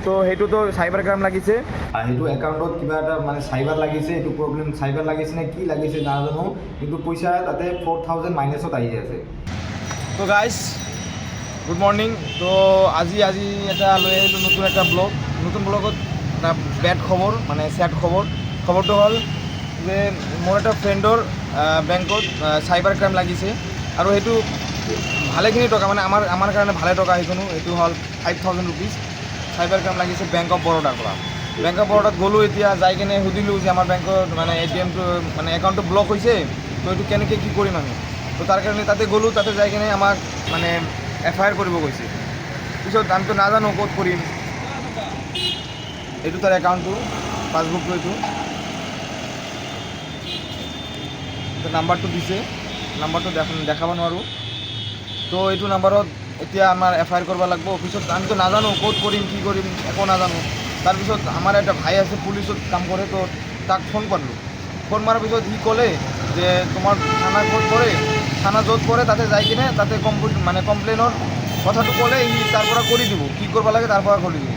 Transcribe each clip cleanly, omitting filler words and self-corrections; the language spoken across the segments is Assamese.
তো সেইটোতো চাইবাৰ ক্ৰাইম লাগিছে সেইটো একাউণ্টত কিবা এটা মানে চাইবাৰ লাগিছে, এইটো প্ৰব্লেম চাইবাৰ লাগিছে নে কি লাগিছে নাজানো, কিন্তু পইচা তাতে 4,000 মাইনাছত আহি আছে। তো গাইজ গুড মৰ্ণিং। তো আজি এটা লৈ আহিলোঁ নতুন এটা ব্লগ। নতুন ব্লগত এটা বেড খবৰ মানে ছেড খবৰটো হ'ল যে মোৰ এটা ফ্ৰেণ্ডৰ বেংকত চাইবাৰ ক্ৰাইম লাগিছে আৰু সেইটো ভালেখিনি টকা মানে আমাৰ কাৰণে ভালে টকা সেইখনো, এইটো হ'ল 5,000 ৰুপিজ চাইবাৰ ক্ৰাইম লাগিছে বেংক অফ বৰোদাৰ পৰা। বেংক অফ বৰোদাত গ'লোঁ, এতিয়া যাই কিনে সুধিলোঁ যে আমাৰ বেংকত মানে ATMটো মানে একাউণ্টটো ব্লক হৈছে, তো এইটো কেনেকৈ কি কৰিম আমি। তো তাৰ কাৰণে তাতে গ'লোঁ, তাতে যাই কিনে আমাক মানে FIR কৰিব কৈছে। পিছত আমিতো নাজানো ক'ত কৰিম, এইটো তাৰ একাউণ্টটো পাছবুকটো এইটো নাম্বাৰটো দিছে, নাম্বাৰটো দেখাব নোৱাৰোঁ। তো এইটো নাম্বাৰত এতিয়া আমাৰ FIR কৰিব লাগিব। অফিচত আমিতো নাজানো ক'ত কৰিম কি কৰিম একো নাজানো। তাৰপিছত আমাৰ এটা ভাই আছে পুলিচত কাম কৰে, তো তাক ফোন কৰিলোঁ। ফোন মাৰাৰ পিছত সি ক'লে যে তোমাৰ থানা ক'ত পৰে, থানা য'ত পৰে তাতে যাই কিনে তাতে কমপ্লেইনৰ কথাটো ক'লে সি তাৰ পৰা কৰি দিব, কি কৰিব লাগে তাৰ পৰা কৰি দিব।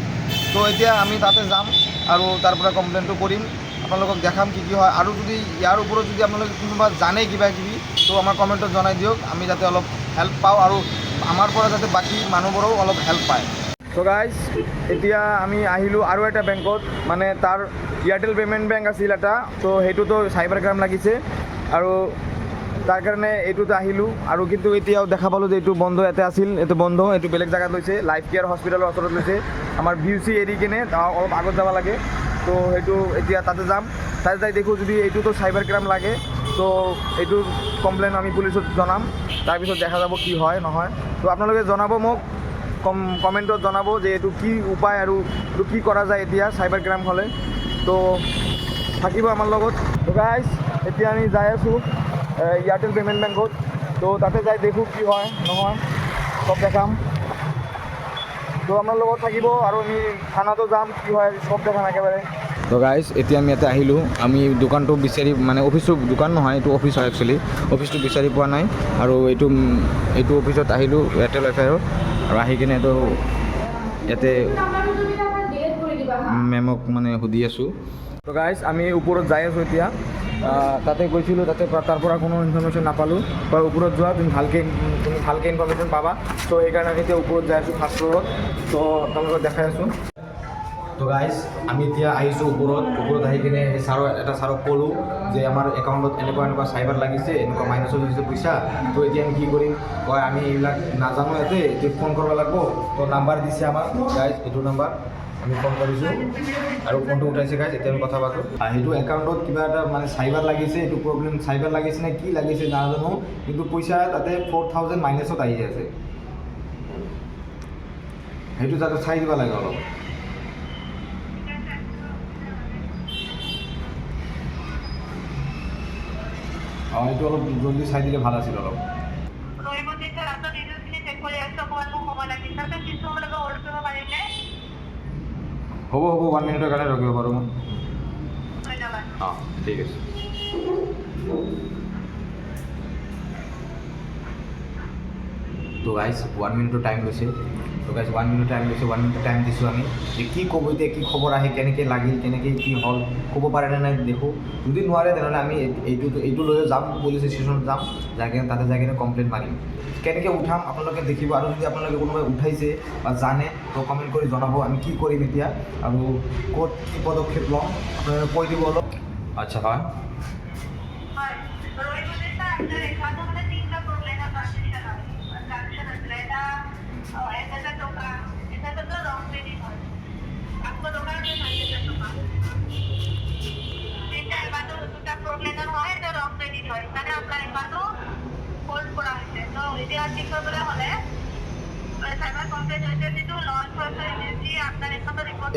তো এতিয়া আমি তাতে যাম আৰু তাৰ পৰা কমপ্লেইনটো কৰিম, আপোনালোকক দেখাম কি কি হয়। আৰু যদি ইয়াৰ ওপৰত যদি আপোনালোকে কোনোবা জানে কিবা কিবি, তো আমাৰ কমেণ্টত জনাই দিয়ক, আমি যাতে অলপ হেল্প পাওঁ আৰু আমাৰ পৰা যাতে বাকী মানুহবোৰেও অলপ হেল্প পায়। তো গাইজ এতিয়া আমি আহিলোঁ আৰু এটা বেংকত, মানে তাৰ এয়াৰটেল পে'মেণ্ট বেংক আছিল এটা, তো সেইটোতো চাইবাৰ ক্ৰাইম লাগিছে আৰু তাৰ কাৰণে এইটোত আহিলোঁ। আৰু কিন্তু এতিয়াও দেখা পালোঁ যে এইটো বন্ধ ইয়াতে আছিল, এইটো বন্ধ, এইটো বেলেগ জেগাত লৈছে, লাইফ কেয়াৰ হস্পিটেলৰ ওচৰত লৈছে। আমাৰ VUC এৰি কিনে অলপ আগত যাব লাগে, তো সেইটো এতিয়া তাতে যাম। তাতে যাই দেখোঁ যদি এইটোতো চাইবাৰ ক্ৰাইম লাগে, তো এইটো কমপ্লেইন আমি পুলিচত জনাম, তাৰপিছত দেখা যাব কি হয় নহয়। তো আপোনালোকে জনাব মোক, কমেণ্টত জনাব যে এইটো কি উপায় আৰু এইটো কি কৰা যায় এতিয়া চাইবাৰ ক্ৰাইম হ'লে। তো থাকিব আমাৰ লগত। তো গাইজ এতিয়া আমি যাই আছোঁ এয়াৰটেল পে'মেণ্ট বেংকত, তো তাতে যাই দেখোঁ কি হয় নহয়, চব দেখাম। তো আমাৰ লগত থাকিব আৰু আমি থানাতো যাম, কি হয় চব দেখাম একেবাৰে। তো গাইজ এতিয়া আমি ইয়াতে আহিলোঁ, আমি দোকানটো বিচাৰি মানে অফিচটো দোকান নহয়, এইটো অফিচ হয় একচুৱেলি, অফিচটো বিচাৰি পোৱা নাই আৰু এইটো অফিচত আহিলোঁ এয়াৰটেল ৱাইফাইৰ, আৰু আহি কিনে এইটো ইয়াতে মেমক মানে সুধি আছোঁ। তো গাইজ আমি ওপৰত যাই আছোঁ এতিয়া, তাতে গৈছিলোঁ, তাৰ পৰা কোনো ইনফৰমেশ্যন নাপালোঁ। বা ওপৰত যোৱা তুমি ভালকৈ ইনফৰমেশ্যন পাবা। তো সেইকাৰণে আমি এতিয়া ওপৰত যাই আছোঁ ফাৰ্ষ্ট ফ্ল'ৰত, তো আপোনালোকক দেখাই আছোঁ। তো গাইজ আমি এতিয়া আহিছোঁ ওপৰত আহি কিনে এটা ছাৰক ক'লোঁ যে আমাৰ একাউণ্টত এনেকুৱা চাইবাৰ লাগিছে, এনেকুৱা মাইনাছত হৈছে পইচা, তো এতিয়া আমি কি কৰিম। কয় আমি এইবিলাক নাজানো, এতিয়া ফোন কৰিব লাগিব। তো নাম্বাৰ দিছে আমাক গাইজ, এইটো নাম্বাৰ আমি ফোন কৰিছোঁ আৰু ফোনটো উঠাইছে গাইজ, এতিয়া আমি কথা পাতোঁ। সেইটো একাউণ্টত কিবা এটা মানে চাইবাৰ লাগিছে, এইটো প্ৰব্লেম চাইবাৰ লাগিছে নে কি লাগিছে নাজানো, কিন্তু পইচা তাতে 4,000 মাইনাছত আহি আছে। সেইটো যাতে চাই দিব লাগে অলপ। এইটো অলপ জলদি চাই দিলে ভাল আছিল অলপ। হ'ব 1 মিনিটৰ কাৰণে ৰখিব পাৰোঁ মই। অঁ ঠিক আছে। তো গাইজ 1 মিনিটৰ টাইম লৈছে। তো গাইজ 1 মিনিট টাইম দিছোঁ আমি, যে কি ক'ব এতিয়া, কি খবৰ আহে, কেনেকৈ লাগিল, কেনেকৈ কি হ'ল ক'ব পাৰে নে নাই দেখোঁ। যদি নোৱাৰে তেনেহ'লে আমি এইটো লৈ যাম, পুলিচ ষ্টেচনত যাম, যাই কিনে তাতে যাই কিনে কমপ্লেইন মাৰিম। কেনেকৈ উঠাম আপোনালোকে দেখিব, আৰু যদি আপোনালোকে কোনোবাই উঠাইছে বা জানে তো কমেণ্ট কৰি জনাব, আমি কি কৰিম এতিয়া আৰু ক'ত কি পদক্ষেপ ল'ম আপোনালোকে কৈ দিব অলপ। আচ্ছা হয়।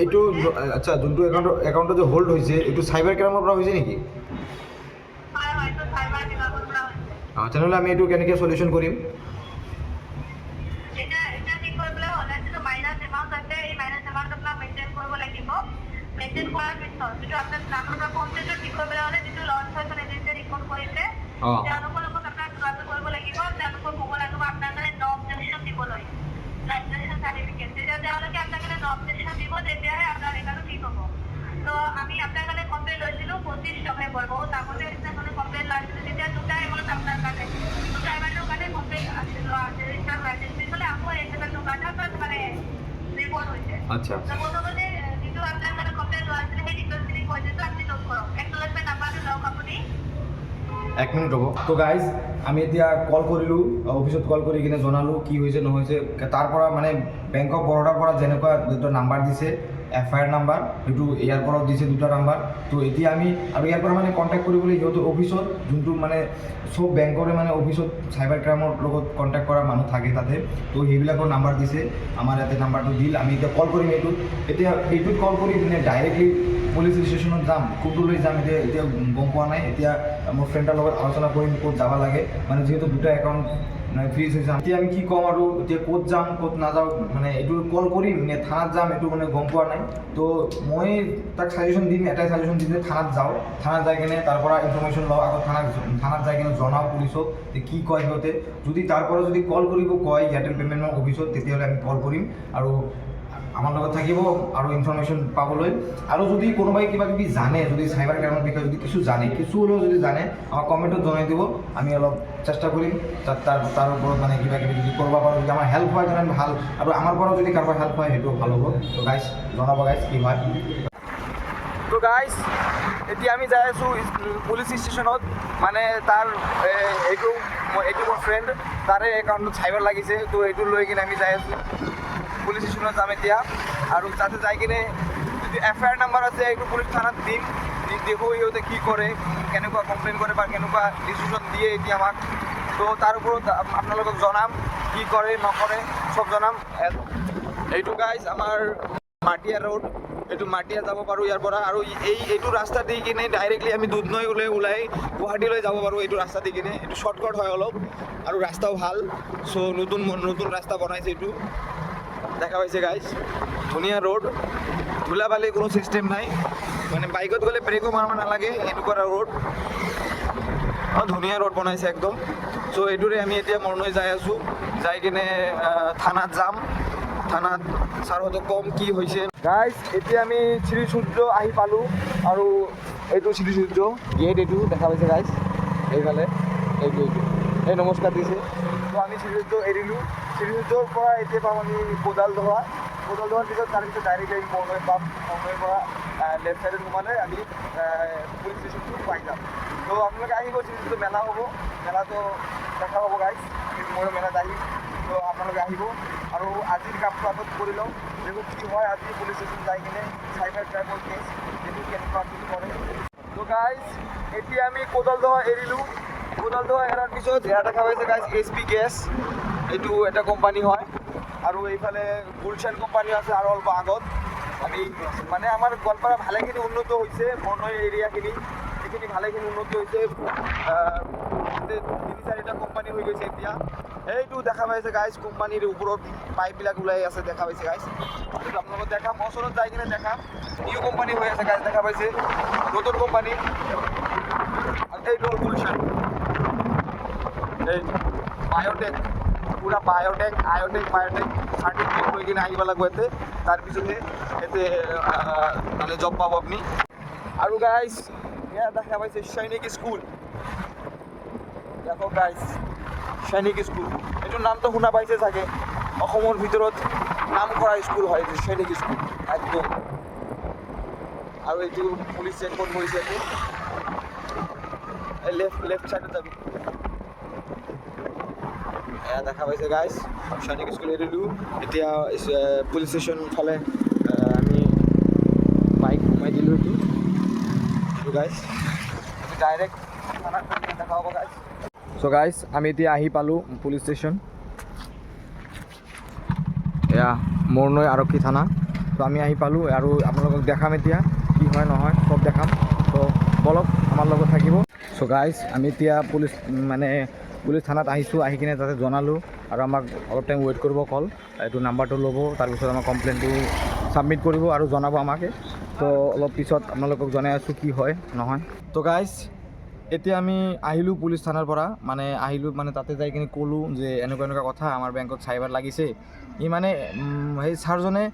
এইটো আচ্ছা, যোনটো একাউণ্টত যে হোল্ড হৈছে, এইটো চাইবাৰ ক্ৰাইমৰ পৰা হৈছে নেকি? তেনেহ'লে আমি এইটো কেনেকৈ চলিউশ্যন কৰিম? লাইসেন্স সার্টিফিকেট যেটা দেওয়া হলে আপনাকে অবজেকশন দিব তেতিয়াহে আপনার এখানে ঠিক হ'ব তো আমি আপনার কাছে কমপ্লেন লৈছিল 25 নভেম্বর বহুত আগতে মানে কমপ্লেন লাইছিল তেতিয়া দুটা এমনত আপনার কাছে দুটা এমনৰ কাছে কমপ্লেন আছিল রেজিস্টার লাইসেন্স দিছিলে আকৌ একটা দোকানত মানে রিপোর্ট হইছে আচ্ছা তো প্রথমে যেটো আপনার কাছে কমপ্লেন লৈছিল সেই ডিটেইলসখিনি কৈ দিছো আপনি নোট কৰক একচুয়ালি নাম্বাৰটো লওক আপুনি 1 মিনিট ৰ'ব তো গাইজ আমি এতিয়া কল কৰিলোঁ অফিচত কল কৰি কিনে জনালোঁ কি হৈছে নহৈছে তাৰ পৰা মানে বেংক অফ বৰোদাৰ পৰা যেনেকুৱা দুটা নাম্বাৰ দিছে FIR নাম্বাৰ সেইটো ইয়াৰ পৰাও দিছে দুটা নাম্বাৰ তো এতিয়া আমি আৰু ইয়াৰ পৰা মানে কণ্টেক্ট কৰিবলৈ সিহঁতৰ অফিচত যোনটো মানে চব বেংকৰে মানে অফিচত চাইবাৰ ক্ৰাইমৰ লগত কণ্টেক্ট কৰা মানুহ থাকে তাতে তো সেইবিলাকৰ নাম্বাৰ দিছে আমাৰ ইয়াতে নাম্বাৰটো দিল আমি এতিয়া কল কৰিম এইটোত কল কৰি কিনে ডাইৰেক্টলি পুলিচ ষ্টেচনত যাম কোনটোলৈ যাম এতিয়া গম পোৱা নাই এতিয়া মোৰ ফ্ৰেণ্ডৰ লগত আলোচনা কৰিম ক'ত যাব লাগে মানে যিহেতু দুটা একাউণ্ট মানে ফ্ৰিজ হৈছে এতিয়া আমি কি ক'ম আৰু এতিয়া ক'ত যাম ক'ত নাযাওঁ মানে এইটো কল কৰিম নে থানাত যাম এইটো মানে গম পোৱা নাই তো মই তাক ছাজেশ্যন দিম এটাই ছাজেশ্যন দিম যে থানাত যাওঁ থানাত যাই কিনে তাৰ পৰা ইনফৰ্মেশ্যন লওঁ আকৌ থানাত যাই কিনে জনাওঁ পুলিচক যে কি কয় সিহঁতে যদি তাৰ পৰা যদি কল কৰিব কয় এয়াৰটেল পে'মেণ্টৰ অফিচত তেতিয়াহ'লে আমি কল কৰিম আৰু আমাৰ লগত থাকিব আৰু ইনফৰ্মেশ্যন পাবলৈ আৰু যদি কোনোবাই কিবা কিবি জানে যদি চাইবাৰ ক্ৰাইমৰ বিষয়ে যদি কিছু জানে কিছু হ'লেও যদি জানে আমাক কমেণ্টত জনাই দিব আমি অলপ চেষ্টা কৰিম তাৰ ওপৰত মানে কিবা কিবি যদি কৰিব পাৰোঁ যদি আমাৰ হেল্প হয় তেনেহ'লে ভাল আৰু আমাৰ পৰাও যদি কাৰোবাৰ হেল্প হয় সেইটো ভাল হ'ব তো গাইজ জনাব গাইজ কি হয় তো গাইজ এতিয়া আমি যাই আছোঁ পুলিচ ষ্টেচনত মানে তাৰ এইটো মোৰ ফ্ৰেণ্ড তাৰে একাউণ্টত চাইবাৰ লাগিছে তো এইটো লৈ কিনে আমি যাই আছোঁ পুলিচ ষ্টেচনত যাম এতিয়া আৰু তাতে যাই কিনে যদি FIR নাম্বাৰ আছে এইটো পুলিচ থানাত দিম দেখোঁ সিহঁতে কি কৰে কেনেকুৱা কমপ্লেইন কৰে বা কেনেকুৱা ডিচিশ্যন দিয়ে এতিয়া আমাক তো তাৰ ওপৰত আপোনালোকক জনাম কি কৰে নকৰে চব জনাম এইটো গাইজ আমাৰ মাটিয়া ৰোড এইটো মাটিয়া যাব পাৰোঁ ইয়াৰ পৰা আৰু এইটো ৰাস্তা দি কিনে ডাইৰেক্টলি আমি দুধনৈ ওলাই গুৱাহাটীলৈ যাব পাৰোঁ এইটো ৰাস্তা দি কিনে এইটো শ্বৰ্টকাট হয় অলপ আৰু ৰাস্তাও ভাল চ' নতুন ৰাস্তা বনাইছে এইটো দেখা পাইছে গাইজ ধুনীয়া ৰোড ধূলা-বালি কোনো ছিষ্টেম নাই মানে বাইকত গ'লে ব্ৰেকো মাৰিব নালাগে এনেকুৱা ৰোড ধুনীয়া ৰোড বনাইছে একদম চ' এইটোৰে আমি এতিয়া মৰণৈ যাই আছোঁ যাই কিনে থানাত যাম থানাত ছাৰহঁতক ক'ম কি হৈছে গাইজ এতিয়া আমি শ্ৰীসূৰ্য আহি পালোঁ আৰু এইটো শ্ৰীসূৰ্য গেট এইটো দেখা পাইছে গাইজ এইফালে এইটো এই নমস্কাৰ দিছে তো আমি শ্ৰীসূৰ্য এৰিলোঁ শ্ৰীসূৰ্যৰ পৰা এতিয়া পাম আমি কোদাল ধোৱাৰ পিছত তাৰপিছত ডাইৰেক্ট আমি মৰণৈ পাম মৰণৈৰ পৰা লেফ্ট ছাইডত সোমালে আমি পুলিচ ষ্টেচনটো পাই যাম তো আপোনালোকে আহিব শ্ৰীসূৰ্য মেলা হ'ব মেলাটো দেখা হ'ব গাইজ মই মেলাত আহিম তো আপোনালোকে আহিব আৰু আজিৰ কামটো আগত কৰি লওঁ দেখোঁ কি হয় আজি পুলিচ ষ্টেচন যাই কিনে চাইবাৰ ক্ৰাইমৰ কেছ সেইটো কেনেকুৱা কি কৰে তো গাইজ এতিয়া আমি কোদাল ধোৱা এৰিলোঁ কোদাল ধোৱা এৰাৰ পিছত এয়া দেখা পাইছে গাইজ HP গেছ এইটো এটা কোম্পানী হয় আৰু এইফালে গুলশ্বান কোম্পানী আছে আৰু অলপ আগত আমি মানে আমাৰ গোৱালপাৰা ভালেখিনি উন্নত হৈছে মৰণৈ এৰিয়াখিনি এইখিনি ভালেখিনি উন্নত হৈছে 3-4টা কোম্পানী হৈ গৈছে এতিয়া এইটো দেখা পাইছে গাইজ কোম্পানীৰ ওপৰত পাইপবিলাক ওলাই আছে দেখা পাইছে গাইজ এইটো আপোনালোকক দেখাম ওচৰত যাই কিনে দেখাম নিউ কোম্পানী হৈ আছে গাইজ দেখা পাইছে নতুন কোম্পানী এইটো হ'ল গুলশ্বান এই বায়'টেক পুৰা বায়'টেক চাৰ্টিফিকেট লৈ কিনে আহিব লাগিব ইয়াতে তাৰপিছতে ইয়াতে মানে জব পাব আপুনি আৰু গাইজ এয়া দেখা পাইছে সৈনিক স্কুল দেখক গাইজ সৈনিক স্কুল এইটোৰ নামটো শুনা পাইছে চাগে অসমৰ ভিতৰত নাম কৰা স্কুল হয় এইটো সৈনিক স্কুল একদম আৰু এইটো পুলিচ চেক পইণ্ট কৰিছে এইটো লেফ্ট চাইডত যাবি এয়া দেখা পাইছে গাইজ সৈনিক স্কুল এৰিলোঁ এতিয়া পুলিচ ষ্টেচন ফালে আমি বাইক সোমাই দিলোঁ এইটো গাইজ ডাইৰেক্ট থানাত দেখা হ'ব গাইজ চ' গাইজ আমি এতিয়া আহি পালোঁ পুলিচ ষ্টেচন এয়া মৰণৈ আৰক্ষী থানা তো আমি আহি পালোঁ আৰু আপোনালোকক দেখাম এতিয়া কি হয় নহয় চব দেখাম তো বলক আমাৰ লগত থাকিব চ' গাইজ আমি এতিয়া পুলিচ থানাত আহিছোঁ আহি কিনে তাতে জনালোঁ আৰু আমাক অলপ টাইম ৱেইট কৰিব কল এইটো নাম্বাৰটো ল'ব তাৰপিছত আমাৰ কমপ্লেইনটো ছাবমিট কৰিব আৰু জনাব আমাকে তো অলপ পিছত আপোনালোকক জনাই আছোঁ কি হয় নহয় তো গাইজ এতিয়া আমি আহিলোঁ পুলিচ থানাৰ পৰা আহিলোঁ তাতে যাই কিনে ক'লোঁ যে এনেকুৱা কথা আমাৰ বেংকত চাইবাৰ লাগিছে মানে সেই ছাৰজনে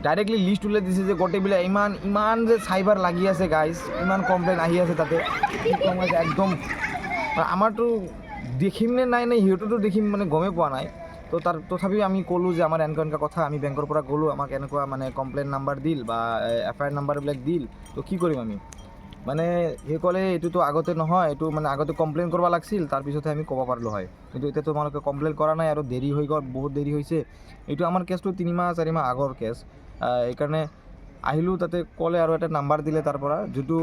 ডাইৰেক্টলি লিষ্ট উলিয়াই দিছে যে গোটেইবিলাক ইমান যে চাইবাৰ লাগি আছে গাইজ ইমান কমপ্লেইন আহি আছে তাতে কি ক'ম guys, একদম আমাৰতো দেখিম নে নাই সিহঁততো দেখিম গমেই পোৱা নাই তো তথাপিও আমি ক'লোঁ যে আমাৰ এনেকুৱা কথা আমি বেংকৰ পৰা গ'লোঁ আমাক এনেকুৱা কমপ্লেইন নাম্বাৰ দিল বা এফআইআৰ নাম্বাৰবিলাক দিল তো কি কৰিম আমি সেই ক'লে এইটোতো আগতে নহয় এইটো আগতে কমপ্লেইন কৰিব লাগিছিল তাৰপিছতহে আমি ক'ব পাৰিলোঁ হয় কিন্তু এতিয়া তোমালোকে কমপ্লেইন কৰা নাই আৰু দেৰি হৈ গ'ল বহুত দেৰি হৈছে এইটো আমাৰ কেছটো 3-4 মাহ আগৰ কেছ সেইকাৰণে আহিলোঁ তাতে ক'লে আৰু এটা নাম্বাৰ দিলে তাৰ পৰা যিটো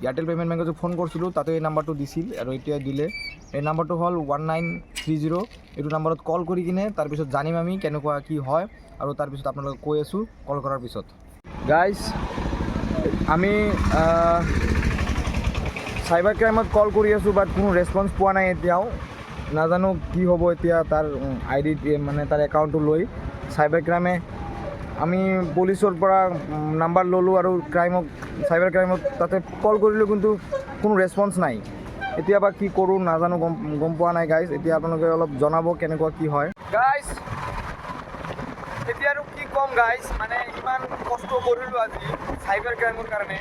এয়াৰটেল পে'মেণ্ট বেংকত যে ফোন কৰিছিলোঁ তাতে এই নাম্বাৰটো দিছিল আৰু এতিয়া দিলে এই নাম্বাৰটো হ'ল 1930 এইটো নাম্বাৰত কল কৰি কিনে তাৰপিছত জানিম আমি কেনেকুৱা কি হয় আৰু তাৰপিছত আপোনালোকক কৈ আছোঁ কল কৰাৰ পিছত গাইজ আমি চাইবাৰ ক্ৰাইমত কল কৰি আছোঁ বাট কোনো ৰেছপন্স পোৱা নাই এতিয়াও নাজানো কি হ'ব এতিয়া তাৰ আইডি তাৰ একাউণ্টটো লৈ চাইবাৰ ক্ৰাইমে আমি পুলিচৰ পৰা নাম্বাৰ ল'লোঁ আৰু চাইবাৰ ক্ৰাইমত তাতে কল কৰিলোঁ কিন্তু কোনো ৰেছপন্স নাই এতিয়া বা কি কৰোঁ নাজানো গম পোৱা নাই গাইজ এতিয়া আপোনালোকে অলপ জনাব কেনেকুৱা কি হয় গাইজ এতিয়া আৰু কি ক'ম গাইজ ইমান কষ্ট কৰিলোঁ আজি চাইবাৰ ক্ৰাইমৰ কাৰণে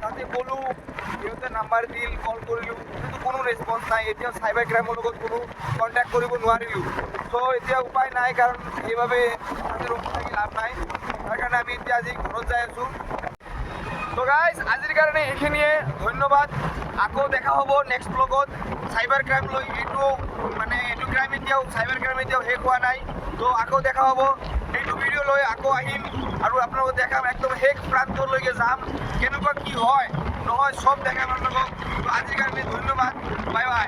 তাতে গ'লোঁ সিহঁতে নাম্বাৰ দিল কল কৰিলোঁ কিন্তু কোনো ৰেছপন্স নাই এতিয়া চাইবাৰ ক্ৰাইমৰ লগত কোনো কণ্টেক্ট কৰিব নোৱাৰিলোঁ চ' এতিয়া উপায় নাই কাৰণ সেইবাবে তাতে ৰখি থাকি লাভ নাই তাৰ কাৰণে আমি এতিয়া আজি ঘৰত যাই আছোঁ তো গাইজ আজিৰ কাৰণে এইখিনিয়ে ধন্যবাদ আকৌ দেখা হ'ব নেক্সট ব্লগত চাইবাৰ ক্ৰাইম লৈ এইটো চাইবাৰ ক্ৰাইম এতিয়াও শেষ হোৱা নাই তো আকৌ দেখা হ'ব এইটো ভিডিঅ' লৈ আকৌ আহিম আৰু আপোনালোকক দেখাম একদম শেষ প্ৰান্তলৈকে যাম কেনেকুৱা কি হয় নহয় চব দেখাম আপোনালোকক আজিৰ কাৰণে ধন্যবাদ বাই বাই